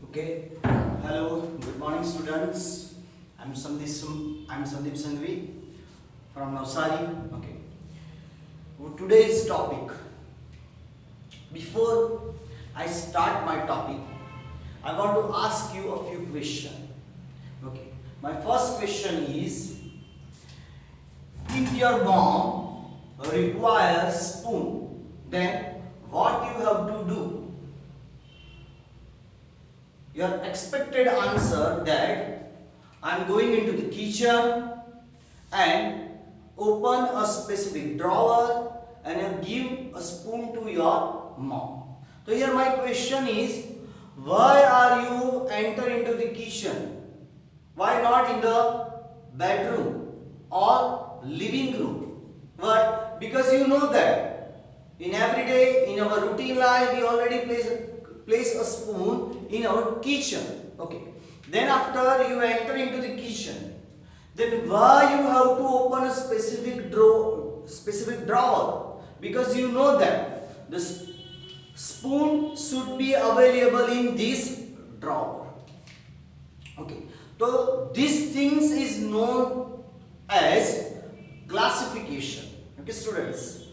Okay. Hello. Good morning, students. I'm Sandeep Sangvi from Navsari. Okay. Today's topic. Before I start my topic, I want to ask you a few questions. Okay. My first question is: if your mom requires spoon, then what you have to do? Your expected answer that I am going into the kitchen and open a specific drawer and give a spoon to your mom. So here my question is, why are you enter into the kitchen? Why not in the bedroom or living room? Why? Because you know that in every day, in our routine life, we already place a spoon in our kitchen. Okay. Then after you enter into the kitchen, then why you have to open a specific drawer? Because you know that the spoon should be available in this drawer. Okay. So these things is known as classification. Okay, students.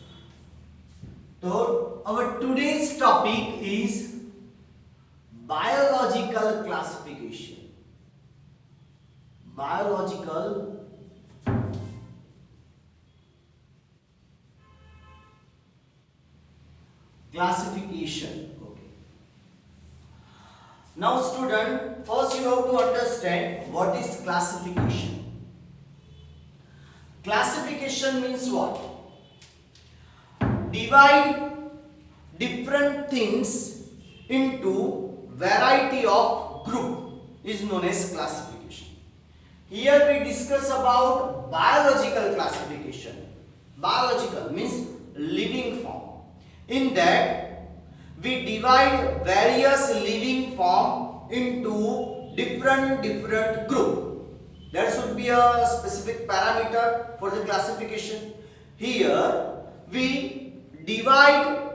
So our today's topic is biological classification. Biological classification. Okay. Now student, first you have to understand what is classification. Classification means what? Divide different things into variety of group is known as classification. Here we discuss about biological classification. Biological means living form. In that we divide various living form into different group. There should be a specific parameter for the classification. Here we divide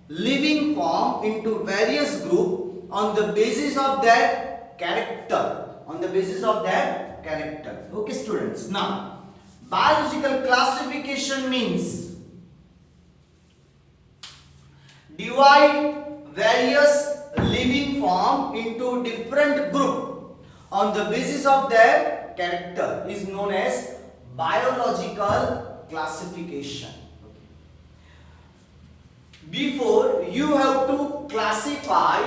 living form into various group on the basis of their character. Okay, students. Now, biological classification means divide various living form into different group on the basis of their character is known as biological classification. Before you have to classify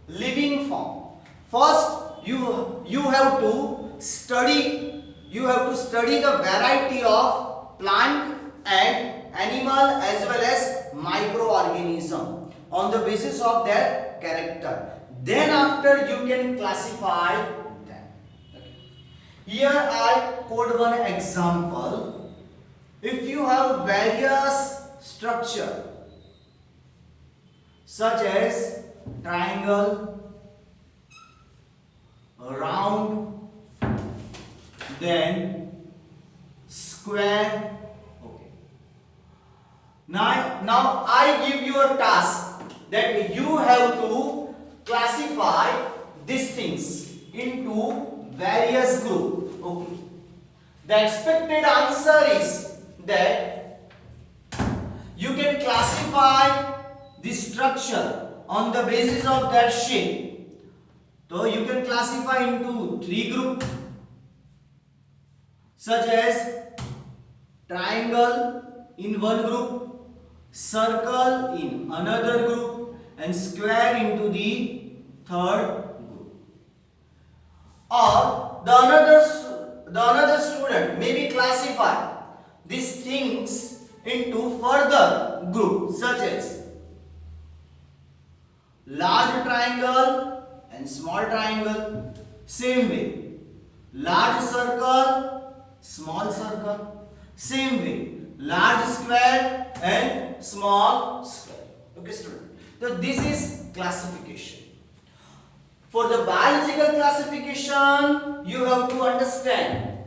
living form, first you have to study the variety of plant and animal as well as microorganism on the basis of their character. Then after you can classify them. Okay. Here I quote one example. If you have various structure such as triangle, round, then square. Okay. Now I give you a task that you have to classify these things into various groups. Okay. The expected answer is that you can classify the structure on the basis of that shape. So you can classify into three groups such as triangle in one group, circle in another group and square into the third group. Or the another student maybe classify these things into further groups such as large triangle and small triangle. Same way, large circle, small circle. Same way, large square and small square. Okay, student. So this is classification. For the biological classification, you have to understand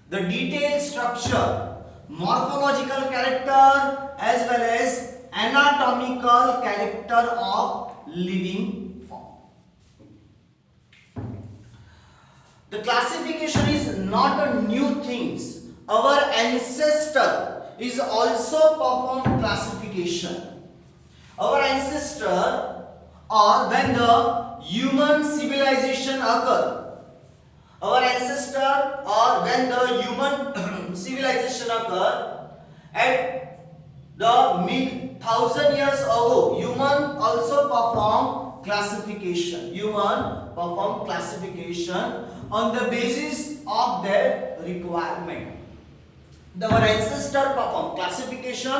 the detailed structure, morphological character as well as anatomical character of living form. The classification is not a new things. Our ancestor is also performed classification. Our ancestor, or when the human civilization occurred, our ancestor, or when the human civilization occurred at the mid 1000 years ago, human also performed classification. Human performed classification on the basis of their requirement. Our ancestor performed classification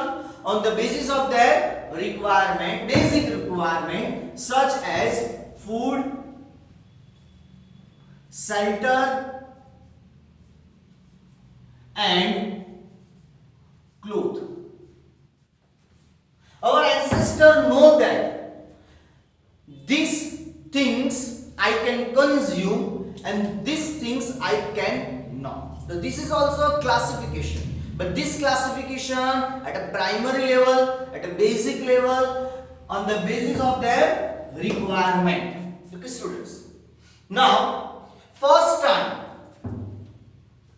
on the basis of their requirement, basic requirement such as food, shelter and cloth. Our ancestors know that these things I can consume and these things I can not. So this is also a classification. But this classification at a primary level, at a basic level, on the basis of their requirement. Okay, students. Now, first time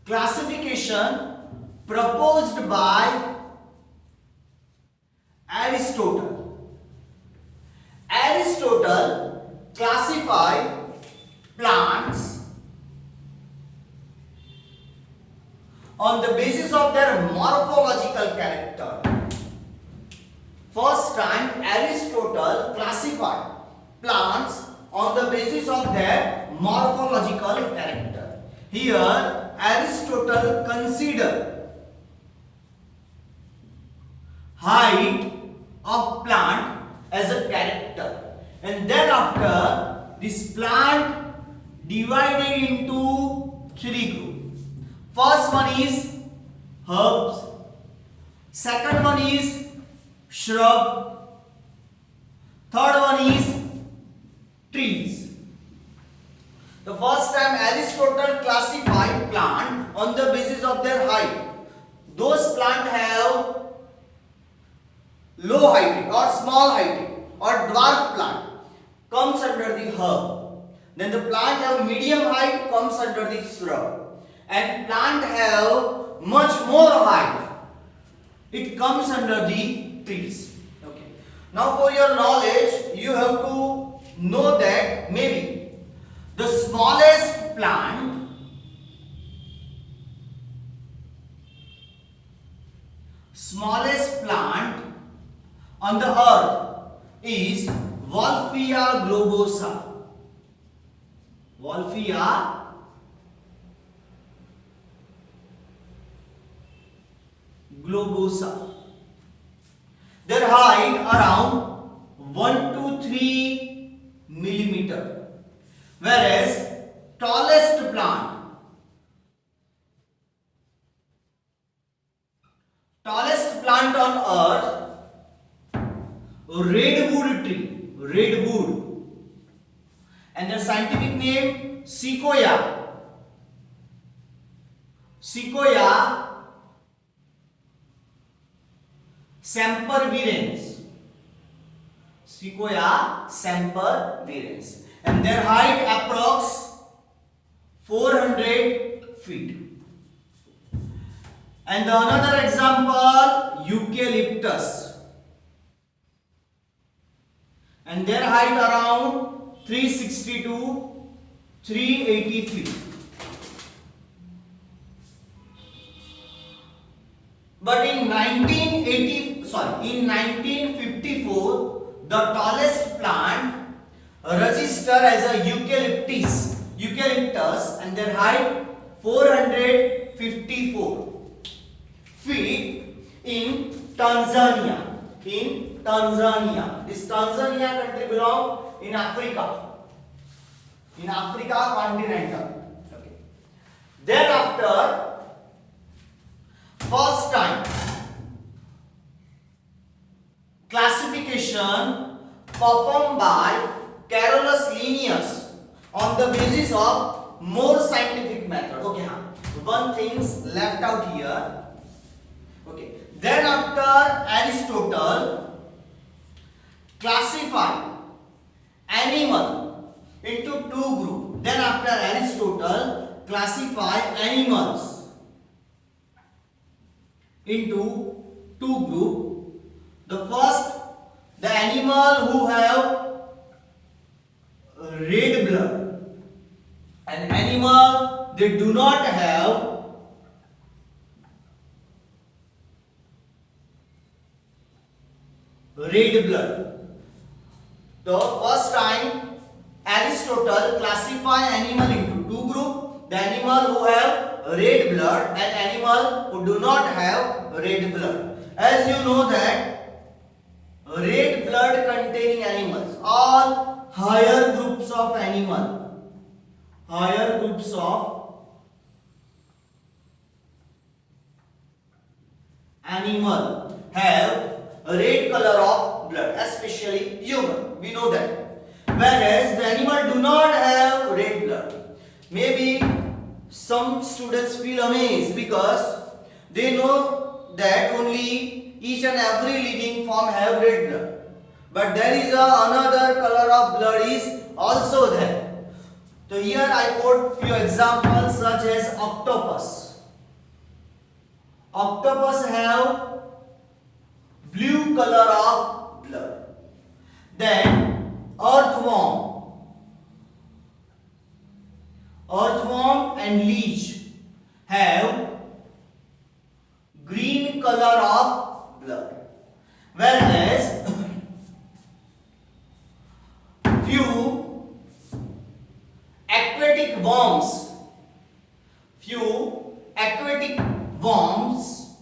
classification proposed by Aristotle. Aristotle classified plants on the basis of their morphological character. First time Aristotle classified plants on the basis of their morphological character. Here Aristotle considered height of plant as a character, and then after this plant divided into three groups. First one is herbs, second one is shrub, third one is trees. The first time Aristotle classified plant on the basis of their height. Those plants have low height or small height or dwarf plant comes under the herb. Then the plant have medium height comes under the shrub. And plant have much more height, it comes under the trees. Okay. Now for your knowledge, you have to know that maybe the smallest plant on the earth is Wolffia globosa. Wolffia globosa. Their height around 1 to 3 millimeter, whereas tallest plant on earth, redwood tree, redwood, and the scientific name Sequoia sempervirens. Sequoia sempervirens, and their height approx 400 feet. And another example, eucalyptus, and their height around 360 to 380 feet. But in 1954, the tallest plant registered as a eucalyptus, and their height 454 feet in Tanzania. This Tanzania country belongs in Africa. In Africa continental. Okay. Thereafter, first time classification performed by Carolus Linnaeus on the basis of more scientific method. Okay, one thing's left out here. Okay. Then after Aristotle classified animal into two groups. Then after Aristotle classify animals into two groups. The first, the animal who have red blood, and animal they do not have red blood. The first time Aristotle classify animal into two groups, the animal who have red blood and animal who do not have red blood. As you know that red blood containing animals, all higher groups of animal, higher groups of animal have a red color of blood, especially human. We know that. Whereas the animal do not have red blood. Maybe some students feel amazed because they know that only each and every living form have red blood. But there is another color of blood is also there. So here I quote few examples such as octopus. Octopus have blue color of blood. Then earthworm and leech have green color of blood. Whereas few aquatic worms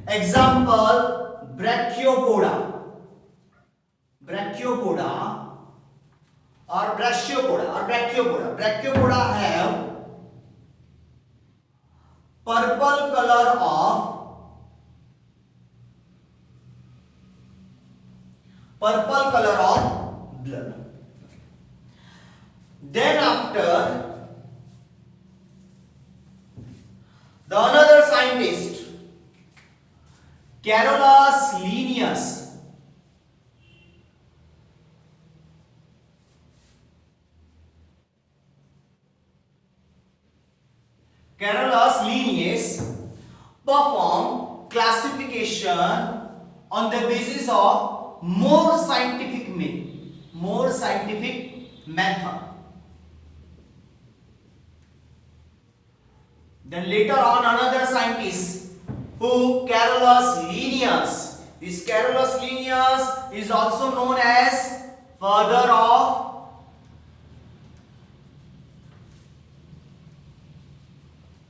example brachiopoda or brachiopoda have purple color of blood. Then after the another scientist Carolus Linnaeus performed classification on the basis of more scientific method. Then later on another scientist who Carolus Linnaeus. This Carolus Linnaeus is also known as father of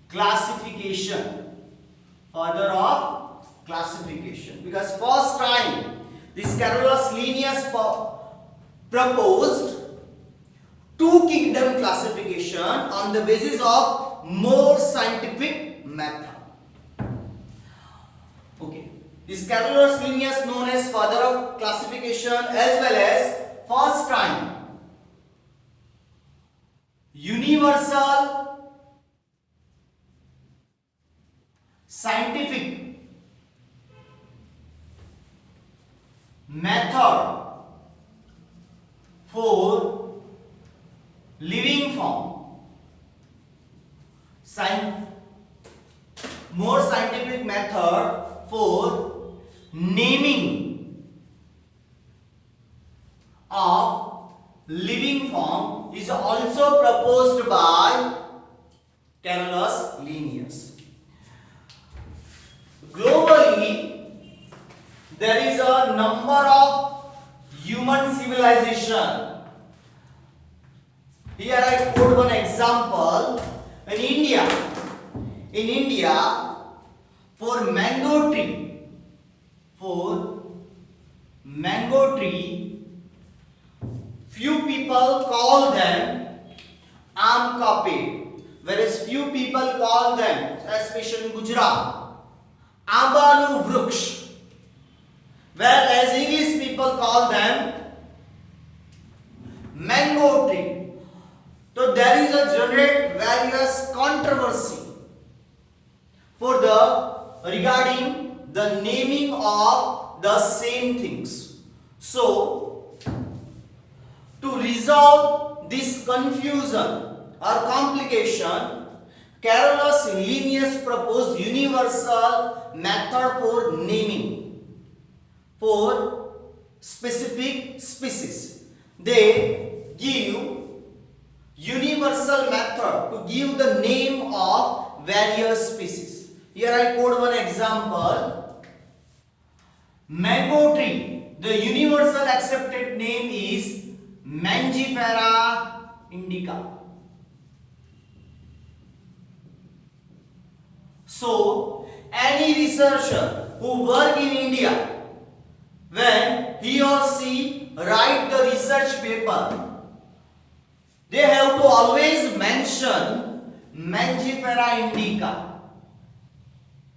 classification. Father of classification, because first time this Carolus Linnaeus proposed two kingdom classification on the basis of more scientific method. Okay, this Carolus Linnaeus known as father of classification, as well as first time universal scientific method for living form, more scientific method for naming of living form is also proposed by Carolus Linnaeus. Globally, there is a number of human civilization. Here I quote one example. In India, for mango tree, few people call them aam ka ped, whereas few people call them, especially in Gujarat, Ambalu Vruksh, whereas English people call them mango tree. So there is a generate various controversy for regarding the naming of the same things. So To resolve this confusion or complication, Carolus Linnaeus proposed universal method for naming for specific species. They give universal method to give the name of various species. Here I quote one example. Mango tree. The universal accepted name is Mangifera indica. So, any researcher who work in India, when he or she write the research paper, they have to always mention Mangifera indica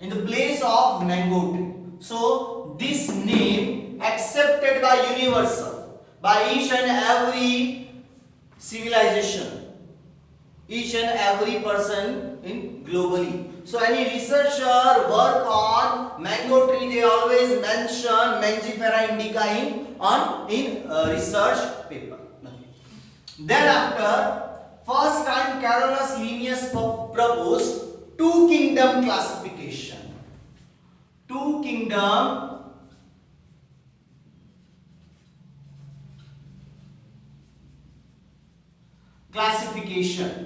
in the place of mango tree. So, this name accepted by universal, by each and every civilization, each and every person in globally. So any researcher work on mango tree, they always mention Mangifera indica in research paper. Then after, first time Carolus Linnaeus proposed two kingdom classification. Two kingdom classification.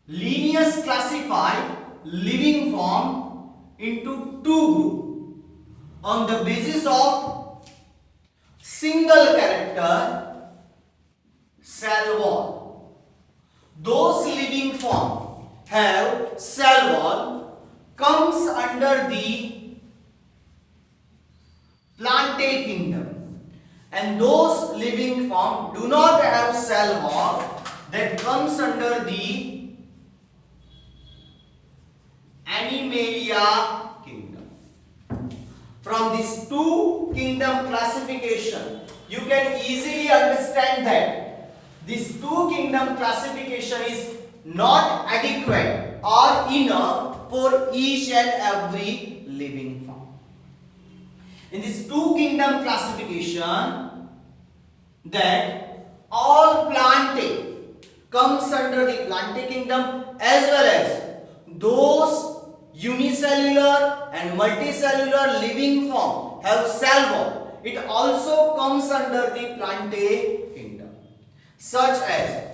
Linnaeus classified living form into two groups on the basis of single character cell wall. Those living form have cell wall comes under the Plantae kingdom, and those living form do not have cell wall that comes under the Animalia kingdom. From this two kingdom classification, you can easily understand that this two kingdom classification is not adequate or enough for each and every living form. In this two kingdom classification, that all Plantae comes under the Plantae kingdom, as well as those unicellular and multicellular living form have cell wall. It also comes under the Plantae kingdom. Such as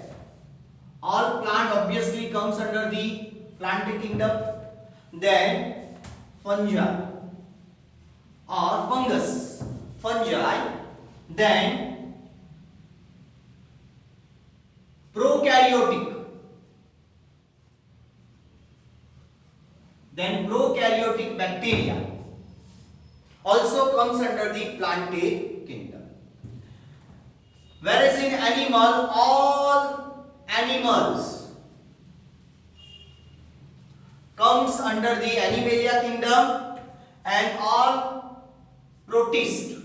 all plant obviously comes under the Plantae kingdom. Then fungi or fungus, fungi. Then prokaryotic. Then prokaryotic bacteria also comes under the Plantae kingdom. Whereas in animal, all animals comes under the Animalia kingdom, and all protist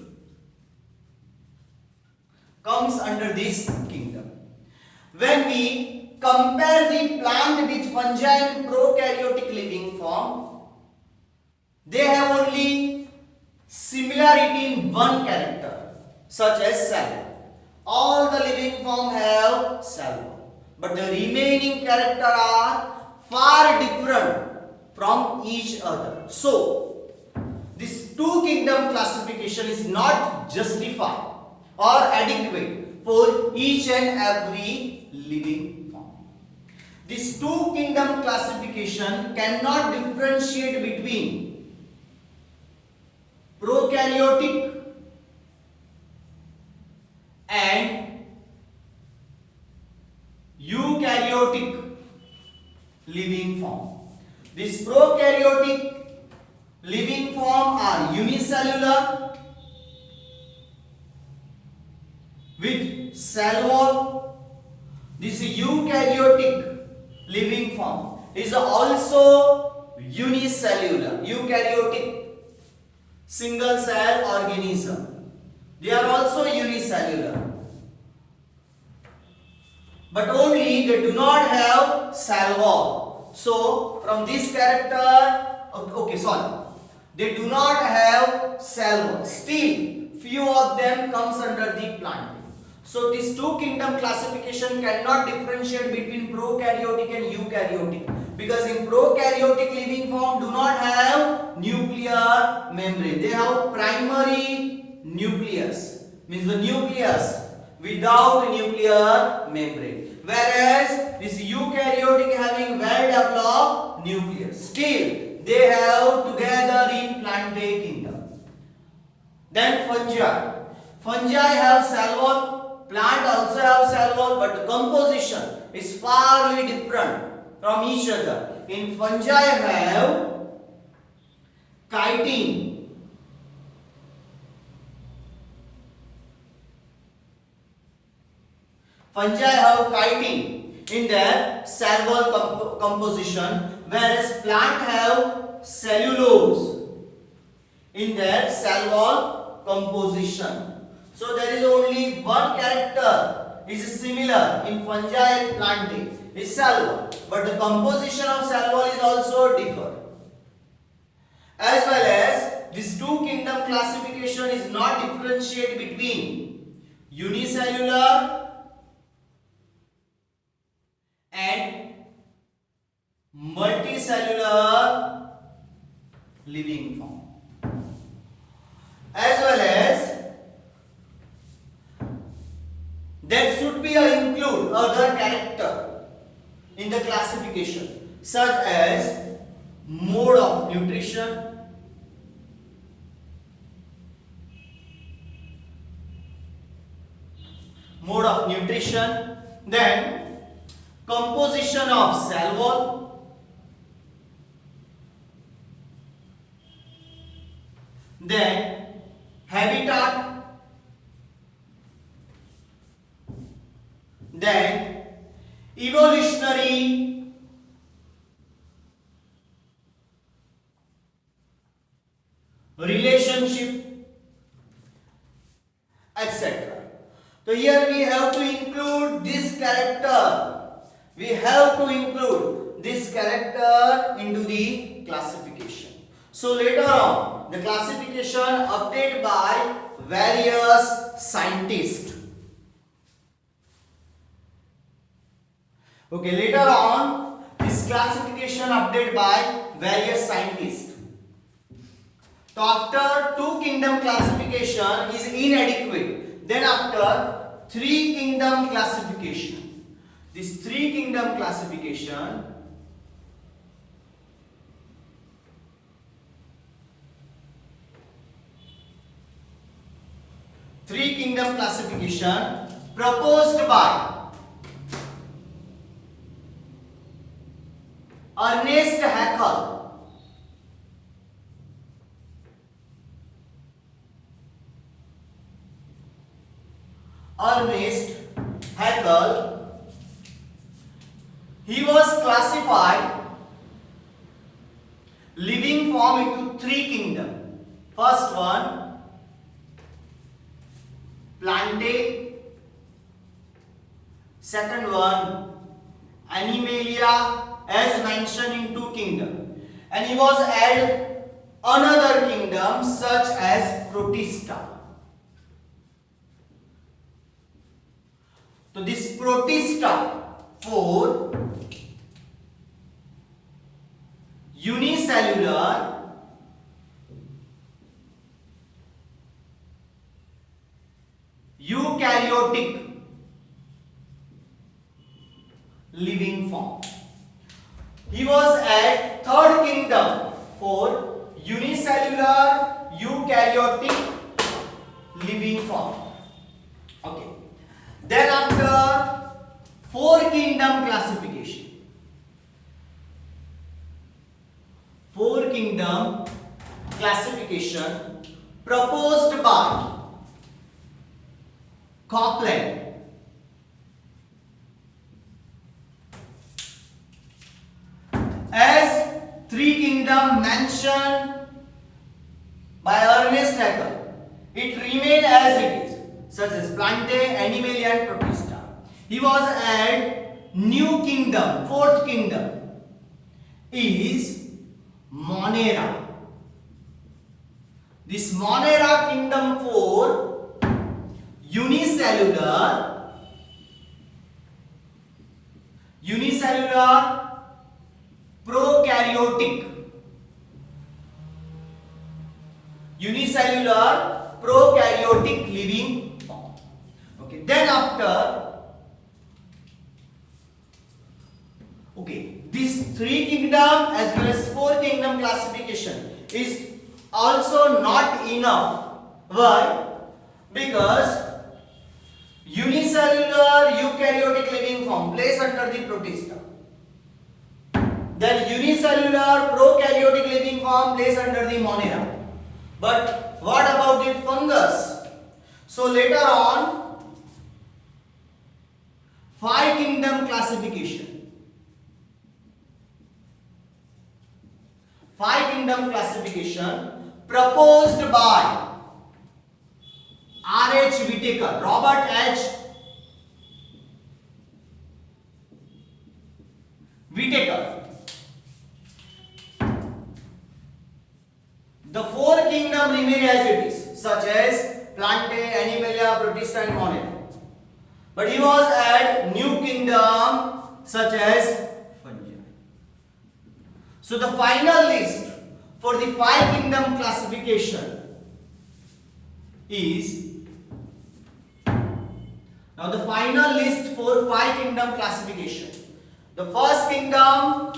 comes under this kingdom. When we compare the plant with fungi and prokaryotic living form, they have only similarity in one character, such as cell. All the living form have cell, but the remaining character are far different from each other. So, this two kingdom classification is not justified or adequate for each and every living form. This two kingdom classification cannot differentiate between prokaryotic and eukaryotic living form. This prokaryotic living form are unicellular with cell wall. This eukaryotic living form is also unicellular, eukaryotic single cell organism. They are also unicellular, but only they do not have cell wall. So from this character, they do not have cell wall. Still, few of them comes under the plant. So this two kingdom classification cannot differentiate between prokaryotic and eukaryotic, because in prokaryotic living form do not have nuclear membrane. They have primary nucleus, means the nucleus without nuclear membrane. Whereas this eukaryotic having well developed nucleus. Still they have together in plantae kingdom. Then fungi. Fungi have cell wall. Plant also have cell wall, but the composition is far different from each other. In fungi have chitin. Fungi have chitin in their cell wall composition, whereas plant have cellulose in their cell wall composition. So there is only one character is similar in fungi and plantae, is cell wall, but the composition of cell wall is also different. As well as this two kingdom classification is not differentiate between unicellular and multicellular living form. As well as there should be include other character in the classification, such as mode of nutrition, then composition of cell wall, then habitat, then evolutionary relationship, etc. So here we have to include this character. We have to include this character into the classification. So later on, the classification updated by various scientists. Okay, later on, this classification updated by various scientists. So after two kingdom classification is inadequate, then after three kingdom classification. This three kingdom classification proposed by Ernest Haeckel. He was classified living form into three kingdom. First one, plantae. Second one, Animalia, as mentioned in two kingdom. And he was added another kingdom such as Protista. So this Protista for unicellular eukaryotic living form. He was at third kingdom for unicellular eukaryotic living form. Okay. Then after four kingdom classification. Four kingdom classification proposed by Copeland. As three kingdom mentioned by Ernest Haeckel, it remained as it is, such as Plantae, Animalia and Protista. He was at new kingdom, fourth kingdom is Monera. This Monera kingdom 4 unicellular prokaryotic living form. Okay, then after, okay, this 3 kingdom as well as 4 kingdom classification is also not enough. Why? Because unicellular eukaryotic living form placed under the protista, then unicellular prokaryotic living form placed under the monera. But what about the fungus? So later on, 5 kingdom classification. 5 kingdom classification proposed by R.H. Whitaker, Robert H. Whitaker. The 4 kingdom remain as it is, such as Plantae, Animalia, Protista and Monera. But he was add new kingdom such as fungi. So the final list for the 5 kingdom classification is, now the final list for 5 kingdom classification. The first kingdom,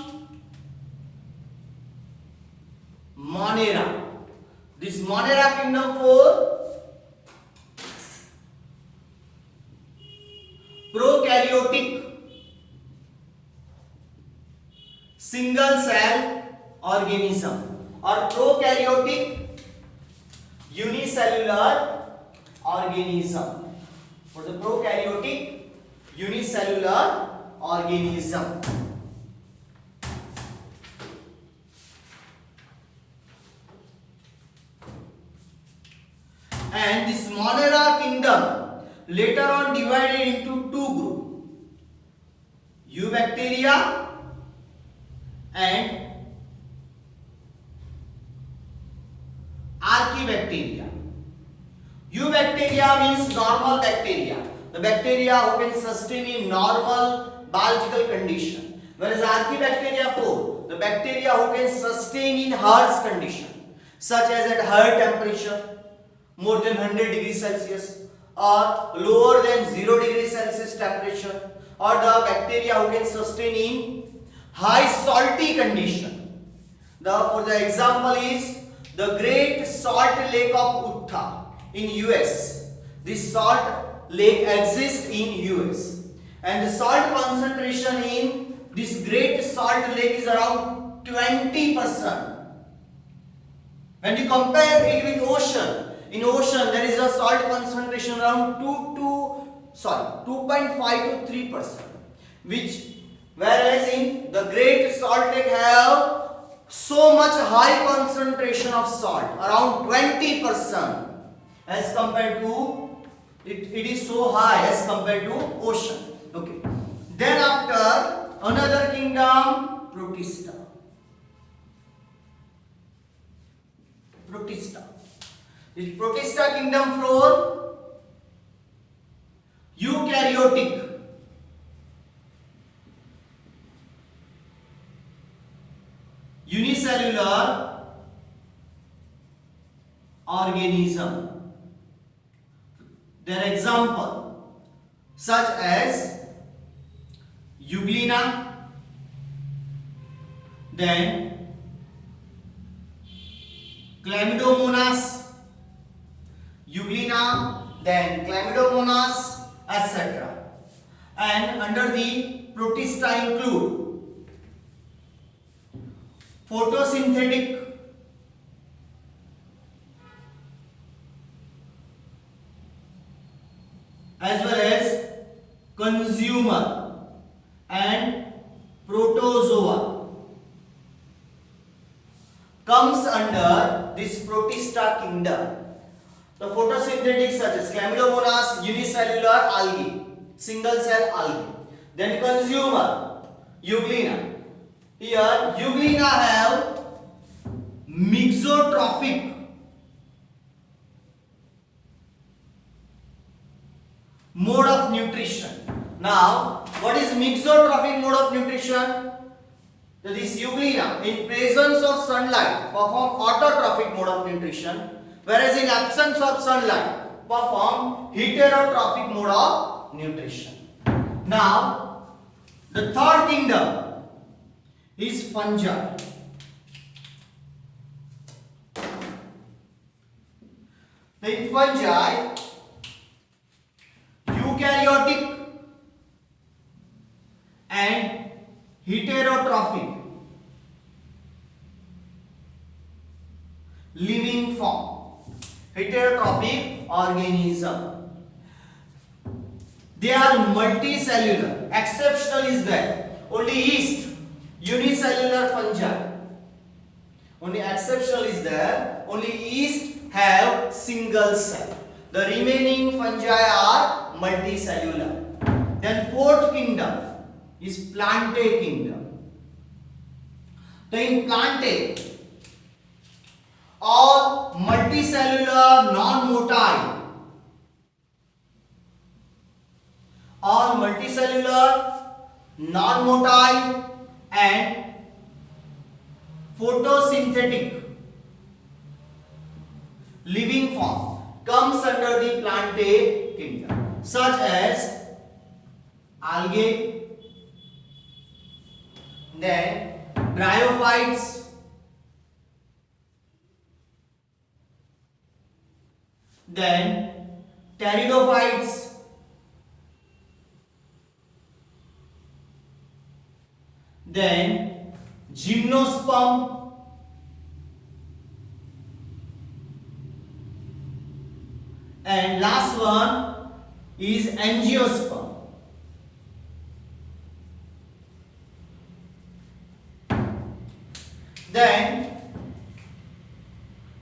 Monera. This Monera kingdom for prokaryotic single cell organism or prokaryotic unicellular organism. For the prokaryotic unicellular organism. And this Monera kingdom later on divided into 2 groups, Eubacteria and Archaebacteria. Eubacteria means normal bacteria, the bacteria who can sustain in normal biological condition, whereas Archaebacteria 4, the bacteria who can sustain in harsh condition, such as at higher temperature, more than 100 degrees Celsius, or lower than 0 degrees Celsius temperature, or the bacteria who can sustain in high salty condition. For the example is the Great Salt Lake of Utah in US. This salt lake exists in US, and the salt concentration in this Great Salt Lake is around 20%. When you compare it with ocean, in ocean there is a salt concentration around 2.5 to 3%, whereas in the Great Salt Lake have so much high concentration of salt, around 20%, as compared to it is so high as compared to ocean. Okay. Then after, another kingdom, Protista. This Protista kingdom from eukaryotic unicellular organism. Their example such as Euglena, then Chlamydomonas, Euglena, then Chlamydomonas, etc. And under the Protista include photosynthetic, as well as consumer and protozoa comes under this Protista kingdom. The photosynthetic such as Chlamydomonas, unicellular algae, single cell algae. Then consumer, Euglena. Here Euglena have mixotrophic mode of nutrition. Now, what is mixotrophic mode of nutrition? So this Euglena, in presence of sunlight, perform autotrophic mode of nutrition, whereas in absence of sunlight, perform heterotrophic mode of nutrition. Now, the third kingdom is fungi. In fungi, eukaryotic and heterotrophic living form. Heterotrophic organism. They are multicellular. Exceptional is that only yeast, unicellular fungi. Only exceptional is there. Only yeast have single cell. The remaining fungi are multicellular. Then fourth kingdom is Plantae kingdom. So in Plantae, all multicellular non-motile, all multicellular non-motile and photosynthetic living form comes under the Plantae kingdom, such as algae, then bryophytes, then pteridophytes, then gymnosperm, and last one is angiosperm. Then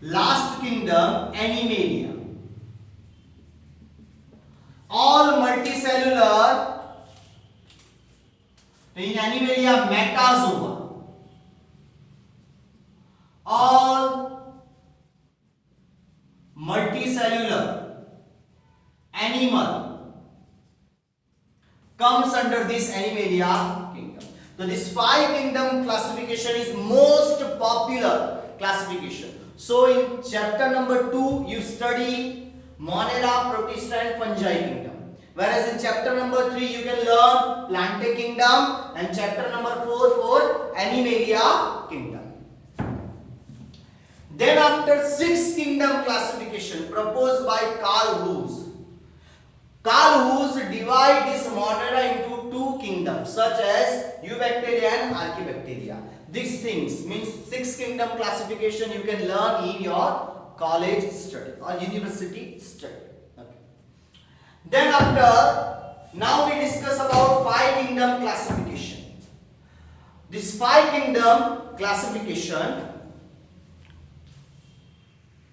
last kingdom, Animalia. All multicellular, in Animalia metazoa. All multicellular animal comes under this Animalia kingdom. So this 5 kingdom classification is most popular classification. So in chapter number 2 you study Monera, Protista and Fungi kingdom. Whereas in chapter number 3 you can learn Plantae kingdom, and chapter number 4 for Animalia kingdom. Then after 6 kingdom classification proposed by Carl Woese. Carl Woese divide this Monera into 2 kingdoms, such as Eubacteria and Archaebacteria. These things means 6 kingdom classification you can learn in your college study or university study. Okay. Then after, now we discuss about 5 kingdom classification. This 5 kingdom classification